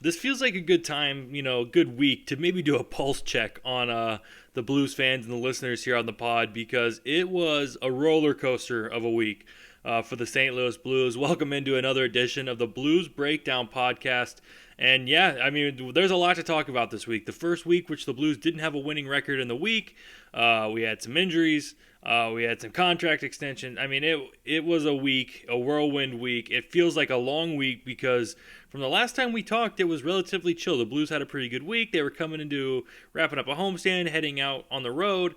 This feels like a good time, a good week to maybe do a pulse check on the Blues fans and the listeners here on the pod because it was a roller coaster of a week for the St. Louis Blues. Welcome into another edition of the Blues Breakdown podcast. And yeah, I mean, there's a lot to talk about this week. The first week, which the Blues didn't have a winning record in the week, we had some injuries. We had some contract extension. I mean, it was a week, a whirlwind week. It feels like a long week because from the last time we talked, it was relatively chill. The Blues had a pretty good week. They were coming into wrapping up a homestand, heading out on the road,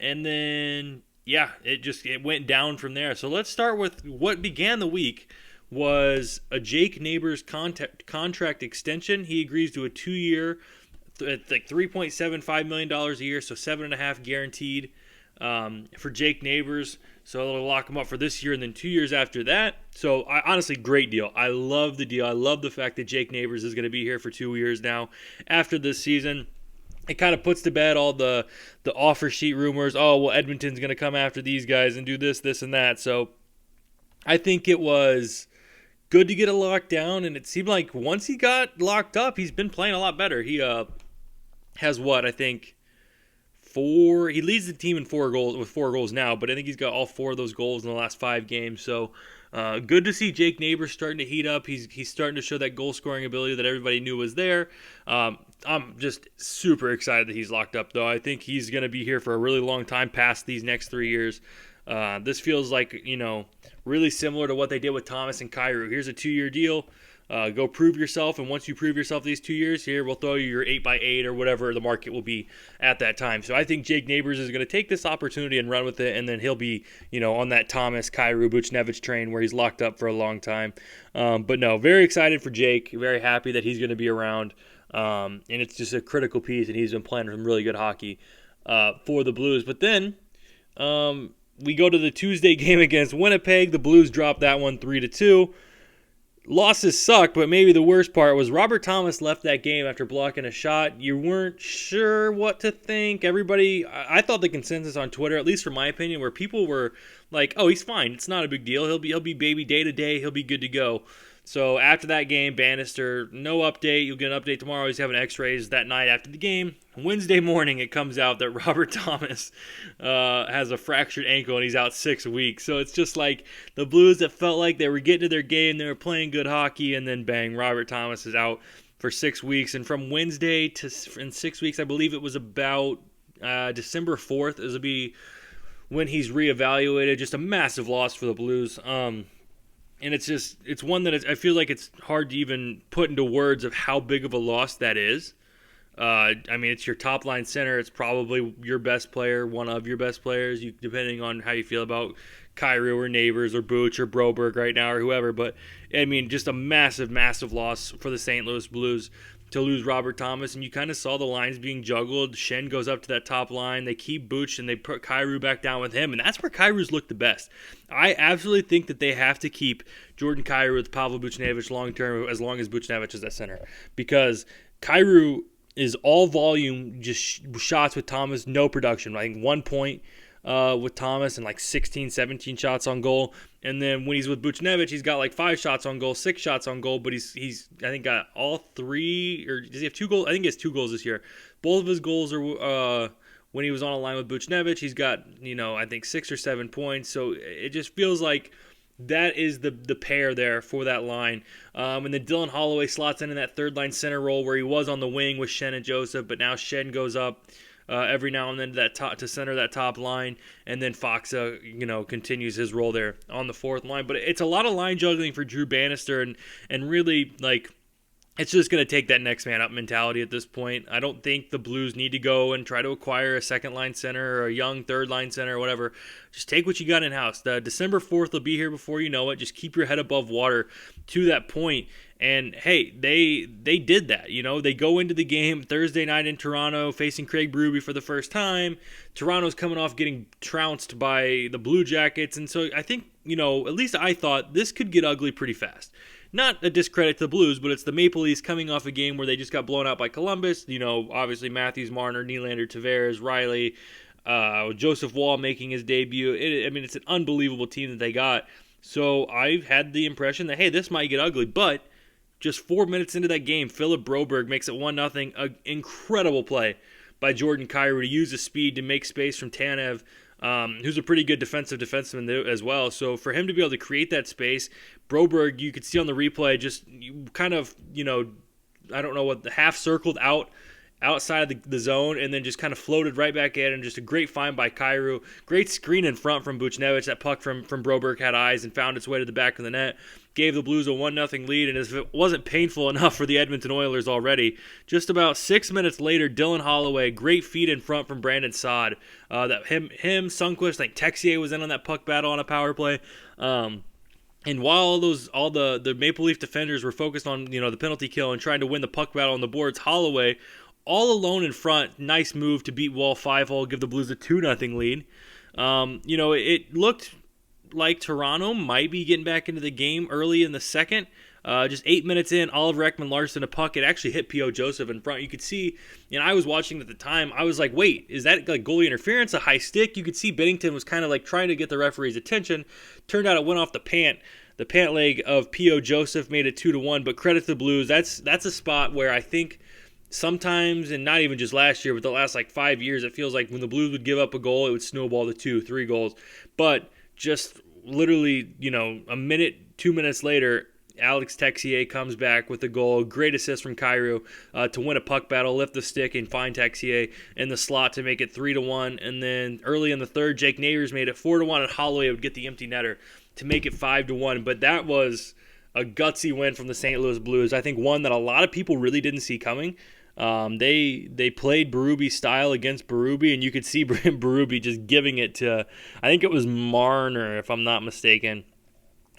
and then yeah, it went down from there. So let's start with what began the week was a Jake Neighbours contract extension. He agrees to a 2-year, it's like $3.75 million a year, so $7.5 guaranteed for Jake Neighbours. So it'll lock him up for this year and then 2 years after that. So honestly, great deal. I love the deal. I love the fact that Jake Neighbours is going to be here for 2 years now after this season. It kind of puts to bed all the offer sheet rumors. Oh, well, Edmonton's going to come after these guys and do this, and that. So I think it was good to get it locked down, and it seemed like once he got locked up, he's been playing a lot better. He has what, I think, he leads the team in 4 goals now, but I think he's got all 4 of those goals in the last 5 games. So good to see Jake Neighbours starting to heat up. He's starting to show that goal scoring ability that everybody knew was there. I'm just super excited that he's locked up, though. I think he's going to be here for a really long time past these next 3 years. This feels like, really similar to what they did with Thomas and Kyrou. Here's a 2-year deal. Go prove yourself, and once you prove yourself these 2 years, here, we'll throw you your 8x8 or whatever the market will be at that time. So I think Jake Neighbours is going to take this opportunity and run with it, and then he'll be, on that Thomas, Kyrou, Buchnevich train where he's locked up for a long time. But no, very excited for Jake. Very happy that he's going to be around. And it's just a critical piece, and he's been playing some really good hockey for the Blues. But then we go to the Tuesday game against Winnipeg. The Blues dropped that one 3-2. Losses suck, but maybe the worst part was Robert Thomas left that game after blocking a shot. You weren't sure what to think. I thought the consensus on Twitter, at least from my opinion, where people were like, "Oh, he's fine. It's not a big deal. He'll be baby day to day. He'll be good to go." So after that game, Bannister, no update. You'll get an update tomorrow. He's having x-rays that night after the game. Wednesday morning, it comes out that Robert Thomas has a fractured ankle and he's out 6 weeks. So it's just like the Blues that felt like they were getting to their game, they were playing good hockey, and then bang, Robert Thomas is out for 6 weeks. And from Wednesday to in 6 weeks, I believe it was about December 4th, it'll be when he's reevaluated. Just a massive loss for the Blues. And it's one that I feel like it's hard to even put into words of how big of a loss that is. I mean, it's your top line center. It's probably your best player, one of your best players, depending on how you feel about Kyrou or Neighbours or Booch or Broberg right now or whoever. But, I mean, just a massive, massive loss for the St. Louis Blues to lose Robert Thomas. And you kind of saw the lines being juggled. Schenn goes up to that top line. They keep Booch and they put Kyrou back down with him. And that's where Kyrou's looked the best. I absolutely think that they have to keep Jordan Kyrou with Pavel Buchnevich long-term as long as Buchnevich is at center. Because Kyrou is all volume, just shots with Thomas, no production. I think 1 point with Thomas and like 16, 17 shots on goal. And then when he's with Buchnevich, he's got like 5 shots on goal, 6 shots on goal, but he's I think got all 3, or does he have 2 goals? I think he has 2 goals this year. Both of his goals are when he was on a line with Buchnevich. He's got, I think 6 or 7 points. So it just feels like that is the pair there for that line. And then Dylan Holloway slots in that third line center role where he was on the wing with Schenn and Joseph, but now Schenn goes up every now and then to center that top line, and then Faksa, continues his role there on the fourth line. But it's a lot of line juggling for Drew Bannister, and really, like, it's just going to take that next man up mentality at this point. I don't think the Blues need to go and try to acquire a second line center or a young third line center or whatever. Just take what you got in-house. The December 4th will be here before you know it. Just keep your head above water to that point. And, hey, they did that. They go into the game Thursday night in Toronto facing Craig Berube for the first time. Toronto's coming off getting trounced by the Blue Jackets. And so I think, at least I thought this could get ugly pretty fast. Not a discredit to the Blues, but it's the Maple Leafs coming off a game where they just got blown out by Columbus. Obviously Matthews, Marner, Nylander, Tavares, Riley, Joseph Wall making his debut. It's an unbelievable team that they got. So I've had the impression that, hey, this might get ugly, but just 4 minutes into that game, Philip Broberg makes it 1-0. An incredible play by Jordan Kyrou to use the speed to make space from Tanev, who's a pretty good defenseman as well. So for him to be able to create that space, Broberg, you could see on the replay, just kind of, I don't know what, the half circled outside of the zone, and then just kind of floated right back in, and just a great find by Kyrou. Great screen in front from Buchnevich. That puck from Broberg had eyes and found its way to the back of the net. Gave the Blues a 1-0 lead, and as if it wasn't painful enough for the Edmonton Oilers already, just about 6 minutes later, Dylan Holloway, great feed in front from Brenden Saad. Him, Sundqvist, I think Texier was in on that puck battle on a power play. And while all the Maple Leaf defenders were focused on the penalty kill and trying to win the puck battle on the boards, Holloway, all alone in front, nice move to beat Wall 5-hole, give the Blues a 2-0 lead. It looked like Toronto might be getting back into the game early in the second. Just 8 minutes in, Oliver Ekman-Larsson, a puck. It actually hit P.O. Joseph in front. You could see, I was watching at the time, I was like, wait, is that like goalie interference, a high stick? You could see Binnington was kind of like trying to get the referee's attention. Turned out it went off the pant. The pant leg of P.O. Joseph made it 2-1, but credit to the Blues. That's a spot where I think sometimes, and not even just last year, but the last 5 years, it feels like when the Blues would give up a goal, it would snowball to 2-3 goals. But just literally, a minute, 2 minutes later, Alex Texier comes back with a goal. Great assist from Kyrou to win a puck battle, lift the stick, and find Texier in the slot to make it 3-1. And then early in the third, Jake Neighbours made it 4-1, and Holloway would get the empty netter to make it 5-1. But that was a gutsy win from the St. Louis Blues. I think one that a lot of people really didn't see coming. They played Berube style against Berube, and you could see Berube just giving it to, I think it was Marner, if I'm not mistaken.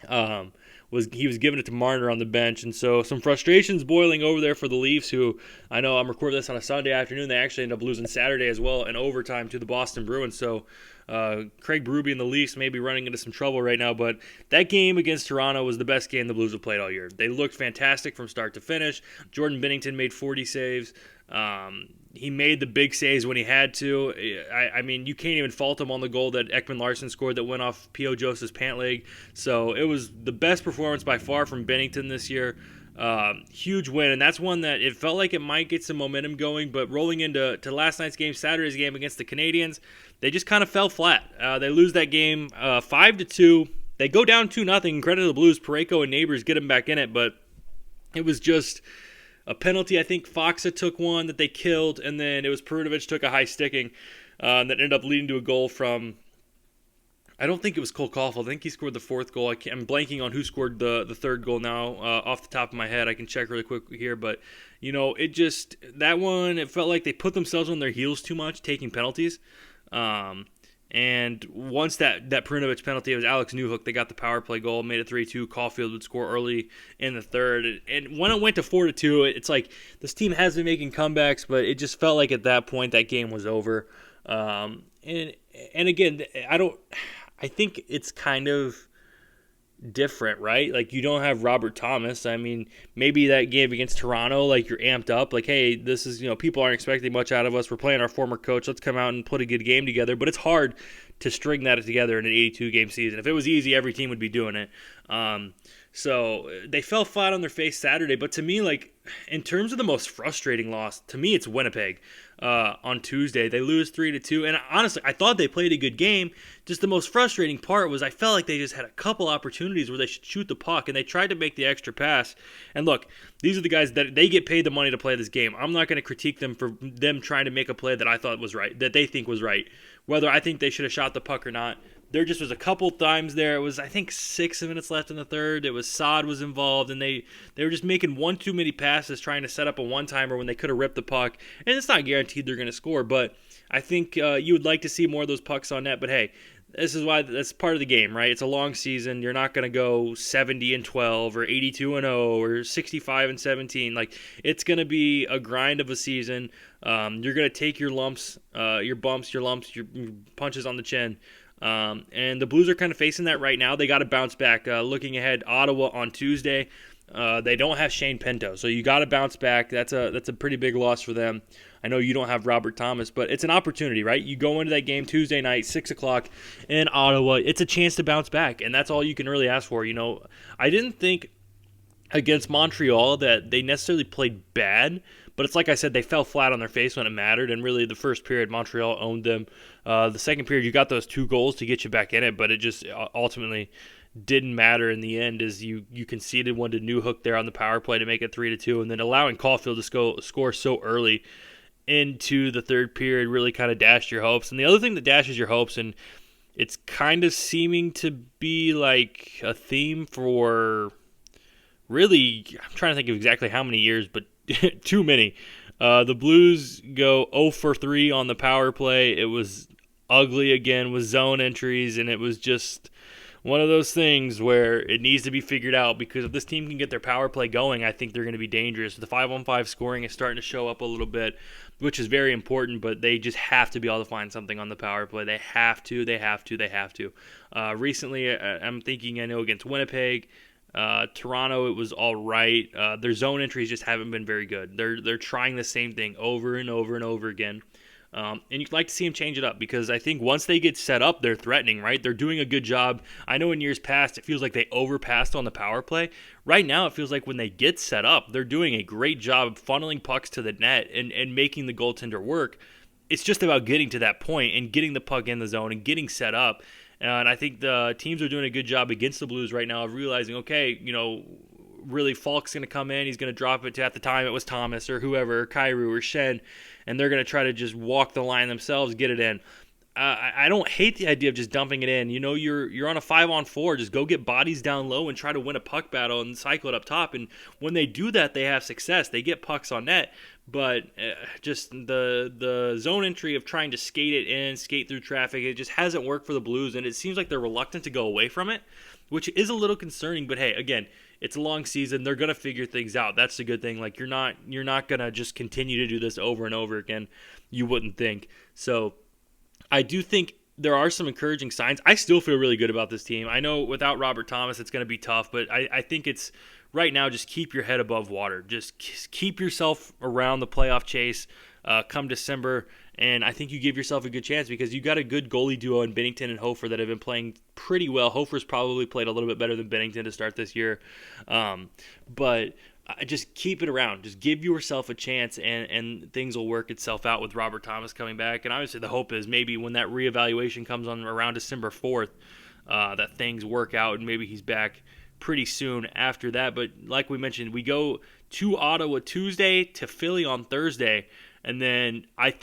He was giving it to Marner on the bench, and so some frustrations boiling over there for the Leafs, who I know I'm recording this on a Sunday afternoon. They actually ended up losing Saturday as well in overtime to the Boston Bruins. So Craig Berube and the Leafs may be running into some trouble right now, but that game against Toronto was the best game the Blues have played all year. They looked fantastic from start to finish. Jordan Binnington made 40 saves. He made the big saves when he had to. I mean, you can't even fault him on the goal that Ekman-Larsson scored that went off P.O. Joseph's pant leg. So it was the best performance by far from Binnington this year. Huge win, and that's one that it felt like it might get some momentum going, but rolling into last night's game, Saturday's game against the Canadiens, they just kind of fell flat. They lose that game 5-2. They go down 2-0. Credit to the Blues. Parayko and Neighbours get them back in it, but it was just a penalty. I think Foxa took one that they killed, and then it was Perunovic took a high sticking that ended up leading to a goal from, I don't think it was Cole Caulfield. I think he scored the fourth goal. I'm blanking on who scored the third goal now off the top of my head. I can check really quick here, but that one, it felt like they put themselves on their heels too much taking penalties. And once that Perunovic penalty, it was Alex Newhook. They got the power play goal, made it 3-2. Caulfield would score early in the third. And when it went to 4-2, it's like this team has been making comebacks, but it just felt like at that point that game was over. And again, I think it's kind of different, right? Like, you don't have Robert Thomas. I mean, maybe that game against Toronto, like, you're amped up. Like, hey, this is, people aren't expecting much out of us. We're playing our former coach. Let's come out and put a good game together. But it's hard to string that together in an 82-game season. If it was easy, every team would be doing it. So they fell flat on their face Saturday. But to me, like, in terms of the most frustrating loss, to me, it's Winnipeg on Tuesday. They lose 3-2. And honestly, I thought they played a good game. Just the most frustrating part was I felt like they just had a couple opportunities where they should shoot the puck, and they tried to make the extra pass. And look, these are the guys that they get paid the money to play this game. I'm not going to critique them for them trying to make a play that I thought was right, that they think was right. Whether I think they should have shot the puck or not, there just was a couple times there. It was, I think, 6 minutes left in the third. It was Saad was involved, and they were just making one too many passes trying to set up a one-timer when they could have ripped the puck. And it's not guaranteed they're going to score, but I think you would like to see more of those pucks on net. But hey, this is why that's part of the game, right? It's a long season. You're not going to go 70-12 or 82-0 or 65-17. Like, it's going to be a grind of a season. You're going to take your lumps, your bumps, your lumps, your punches on the chin. And the Blues are kind of facing that right now. They got to bounce back. Looking ahead, Ottawa on Tuesday. They don't have Shane Pinto, so you got to bounce back. That's a pretty big loss for them. I know you don't have Robert Thomas, but it's an opportunity, right? You go into that game Tuesday night, 6 o'clock in Ottawa. It's a chance to bounce back, and that's all you can really ask for. I didn't think against Montreal that they necessarily played bad, but it's like I said, they fell flat on their face when it mattered, and really the first period, Montreal owned them. The second period, you got those 2 goals to get you back in it, but it just ultimately didn't matter in the end as you conceded one to Newhook there on the power play to make it 3-2, and then allowing Caulfield to score so early into the third period really kind of dashed your hopes. And the other thing that dashes your hopes, and it's kind of seeming to be like a theme for really, I'm trying to think of exactly how many years, but too many. The Blues go 0 for 3 on the power play. It was ugly again with zone entries, and it was just one of those things where it needs to be figured out, because if this team can get their power play going, I think they're going to be dangerous. The 5-on-5 scoring is starting to show up a little bit, which is very important, but they just have to be able to find something on the power play. They have to. Recently, I'm thinking, I know against Winnipeg, Toronto, it was all right. Their zone entries just haven't been very good. They're trying the same thing over and over and over again. And you'd like to see them change it up, because I think once they get set up, they're threatening, right? They're doing a good job. I know in years past, it feels like they overpassed on the power play. Right now, it feels like when they get set up, they're doing a great job funneling pucks to the net and making the goaltender work. It's just about getting to that point and getting the puck in the zone and getting set up. And I think the teams are doing a good job against the Blues right now of realizing, okay, really Falk's going to come in. He's going to drop it to, at the time, it was Thomas or whoever, Kyrou or Shen, and they're going to try to just walk the line themselves, get it in. I don't hate the idea of just dumping it in. You're on a 5-on-4. Just go get bodies down low and try to win a puck battle and cycle it up top. And when they do that, they have success. They get pucks on net. But just the zone entry of trying to skate it in, skate through traffic, it just hasn't worked for the Blues. And it seems like they're reluctant to go away from it, which is a little concerning. But hey, again, it's a long season. They're going to figure things out. That's the good thing. Like, you're not going to just continue to do this over and over again. You wouldn't think. So I do think there are some encouraging signs. I still feel really good about this team. I know without Robert Thomas, it's going to be tough, but I think it's right now, just keep your head above water. Just keep yourself around the playoff chase come December, and I think you give yourself a good chance because you got a good goalie duo in Binnington and Hofer that have been playing pretty well. Hofer's probably played a little bit better than Binnington to start this year, but just keep it around. Just give yourself a chance, and things will work itself out with Robert Thomas coming back. And obviously the hope is maybe when that reevaluation comes on around December 4th, that things work out and maybe he's back pretty soon after that. But like we mentioned, we go to Ottawa Tuesday, to Philly on Thursday, and then I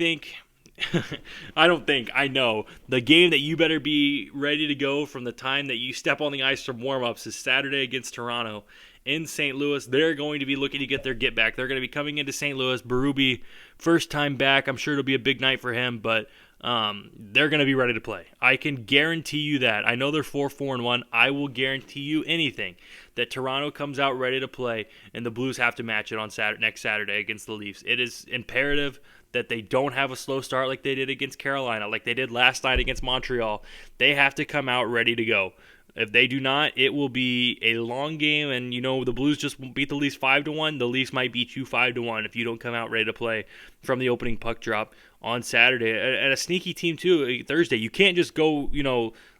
know the game that you better be ready to go from the time that you step on the ice from warm-ups is Saturday against Toronto in St. Louis. They're going to be looking to get their get back. They're going to be coming into St. Louis. Berube, first time back. I'm sure it'll be a big night for him, but they're going to be ready to play. I can guarantee you that. I know they're 4-4-1. I will guarantee you anything that Toronto comes out ready to play, and the Blues have to match it on next Saturday against the Leafs. It is imperative that they don't have a slow start like they did against Carolina, like they did last night against Montreal. They have to come out ready to go. If they do not, it will be a long game, and the Blues just beat the Leafs 5-1. The Leafs might beat you 5-1 if you don't come out ready to play from the opening puck drop on Saturday. And a sneaky team too, Thursday. You can't just go,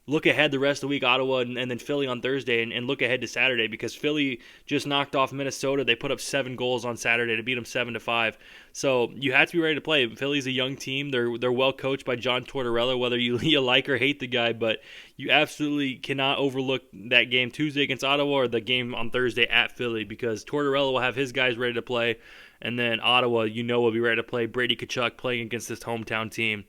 look ahead the rest of the week, Ottawa and then Philly on Thursday, and look ahead to Saturday, because Philly just knocked off Minnesota. They put up 7 goals on Saturday to beat them 7-5. So you have to be ready to play. Philly's a young team. They're well coached by John Tortorella, whether you like or hate the guy, but you absolutely cannot overlook that game Tuesday against Ottawa or the game on Thursday at Philly, because Tortorella will have his guys ready to play, and then Ottawa, will be ready to play. Brady Tkachuk playing against this hometown team.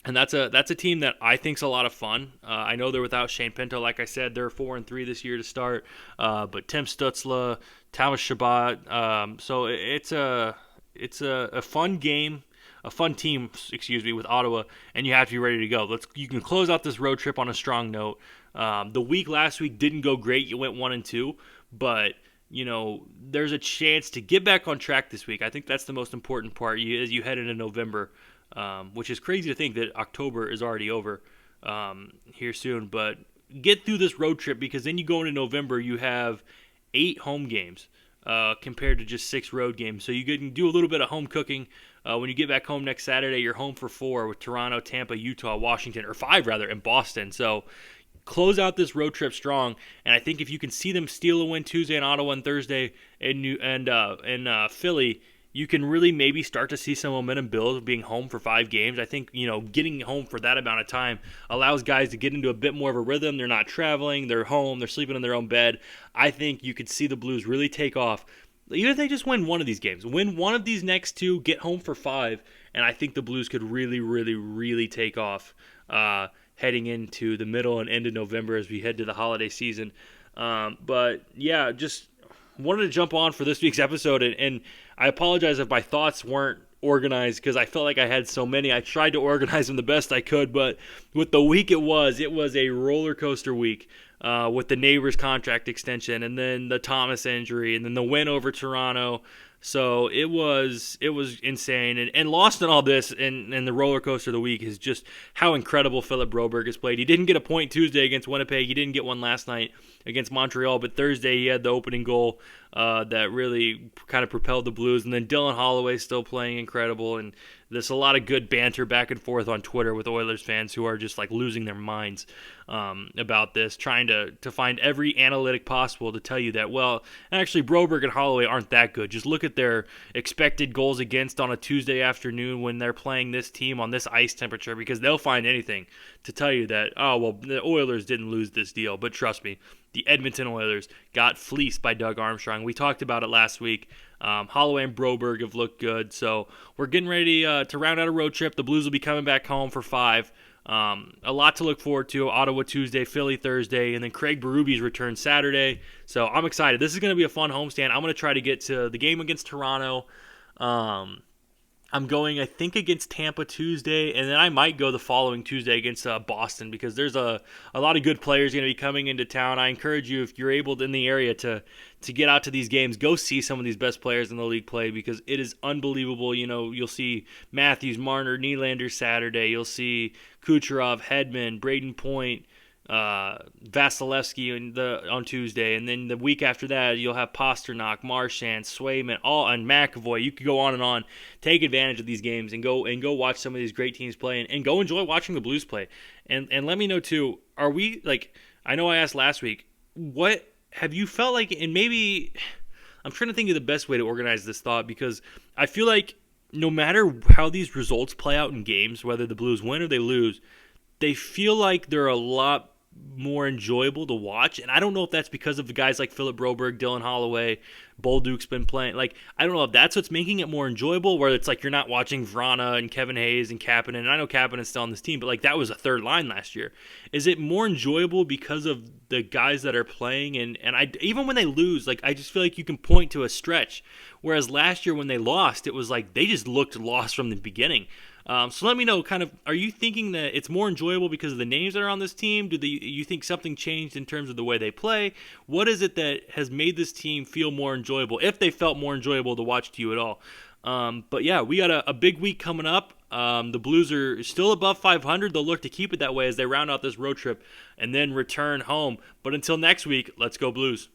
And that's a team that I think's a lot of fun. I know they're without Shane Pinto. Like I said, they're 4-3 this year to start. But Tim Stutzla, Thomas Chabot. So it's a fun game, a fun team, with Ottawa, and you have to be ready to go. You can close out this road trip on a strong note. The week last week didn't go great. You went 1-2, but there's a chance to get back on track this week. I think that's the most important part as you head into November. Which is crazy to think that October is already over here soon. But get through this road trip, because then you go into November, you have 8 home games compared to just 6 road games. So you can do a little bit of home cooking. When you get back home next Saturday, you're home for 4 with Toronto, Tampa, Utah, Washington, or 5 rather, in Boston. So close out this road trip strong. And I think if you can see them steal a win Tuesday in Ottawa and Thursday in Philly, you can really maybe start to see some momentum build being home for 5 games. I think, getting home for that amount of time allows guys to get into a bit more of a rhythm. They're not traveling. They're home. They're sleeping in their own bed. I think you could see the Blues really take off. Even if they just win one of these games, win one of these next 2, get home for 5, and I think the Blues could really, really, really take off heading into the middle and end of November as we head to the holiday season. But yeah, just wanted to jump on for this week's episode, and I apologize if my thoughts weren't organized because I felt like I had so many. I tried to organize them the best I could, but with the week it was a roller coaster week. With the Neighbours contract extension, and then the Thomas injury, and then the win over Toronto. So it was insane. And lost in all this and the roller coaster of the week is just how incredible Philip Broberg has played. He didn't get a point Tuesday against Winnipeg. He didn't get one last night against Montreal, but Thursday he had the opening goal that really kind of propelled the Blues. And then Dylan Holloway still playing incredible. And there's a lot of good banter back and forth on Twitter with Oilers fans who are just like losing their minds about this, trying to find every analytic possible to tell you that, well, actually Broberg and Holloway aren't that good. Just look at their expected goals against on a Tuesday afternoon when they're playing this team on this ice temperature, because they'll find anything to tell you that, oh, well, the Oilers didn't lose this deal. But trust me, the Edmonton Oilers got fleeced by Doug Armstrong. We talked about it last week. Holloway and Broberg have looked good, so we're getting ready to round out a road trip. The Blues will be coming back home for 5. A lot to look forward to. Ottawa Tuesday, Philly Thursday, and then Craig Berube's return Saturday. So I'm excited. This is going to be a fun homestand. I'm going to try to get to the game against Toronto. I'm going, I think, against Tampa Tuesday, and then I might go the following Tuesday against Boston, because there's a lot of good players going to be coming into town. I encourage you, if you're able to, in the area to get out to these games, go see some of these best players in the league play, because it is unbelievable. You'll see Matthews, Marner, Nylander Saturday. You'll see Kucherov, Hedman, Braden Point, Vasilevsky on Tuesday, and then the week after that you'll have Pasternak, Marchand, Swayman, and McAvoy. You could go on and on. Take advantage of these games and go watch some of these great teams play, and go enjoy watching the Blues play. And let me know too, are we, like, I know I asked last week, what have you felt like, and maybe I'm trying to think of the best way to organize this thought, because I feel like no matter how these results play out in games, whether the Blues win or they lose, they feel like they're a lot more enjoyable to watch. And I don't know if that's because of the guys like Philip Broberg, Dylan Holloway, Bolduc's been playing. Like, I don't know if that's what's making it more enjoyable, where it's like you're not watching Vrana and Kevin Hayes and Kapanen. And I know Kapanen's still on this team, but like that was a third line last year. Is it more enjoyable because of the guys that are playing? And I, even when they lose, like, I just feel like you can point to a stretch. Whereas last year when they lost, it was like they just looked lost from the beginning. So let me know, kind of, are you thinking that it's more enjoyable because of the names that are on this team? You think something changed in terms of the way they play? What is it that has made this team feel more enjoyable, if they felt more enjoyable to watch to you at all? But yeah, we got a big week coming up. The Blues are still above 500. They'll look to keep it that way as they round out this road trip and then return home. But until next week, let's go Blues.